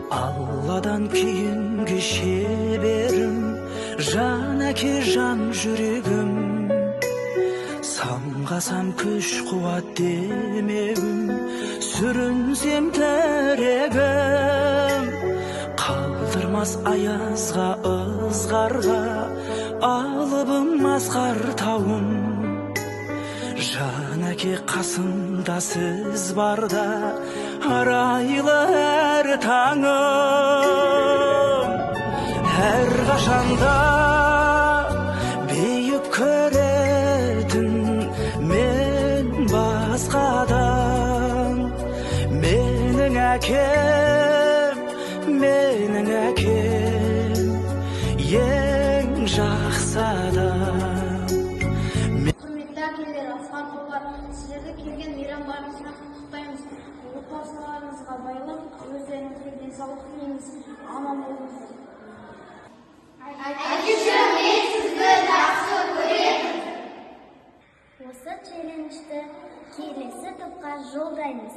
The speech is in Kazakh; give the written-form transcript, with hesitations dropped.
Алладан кейінгі шеберім, жан әке жан жүрегім. Самғасам күш қуат демегім, сүрінсем тірегім. Қалдырмас аязға ызғарға, алыбым асқар тауым. Жан әке қасымда сіз барда, арайлы әр таңым. Әр қашанда бейік көретін мен басқадан. Менің әкем, ең жақсы адам. Құрметті әкелер, асқан ұлдар, сіздерді келген мейрам барысына құттықтаймыз. Отбасыларыңызға байлық, өздеріңізге денсаулық тілейміз. Аман болыңыздар. Әкеші, мен сізді жақсы көремін. Осы челленджді келесі топқа жолдаймыз.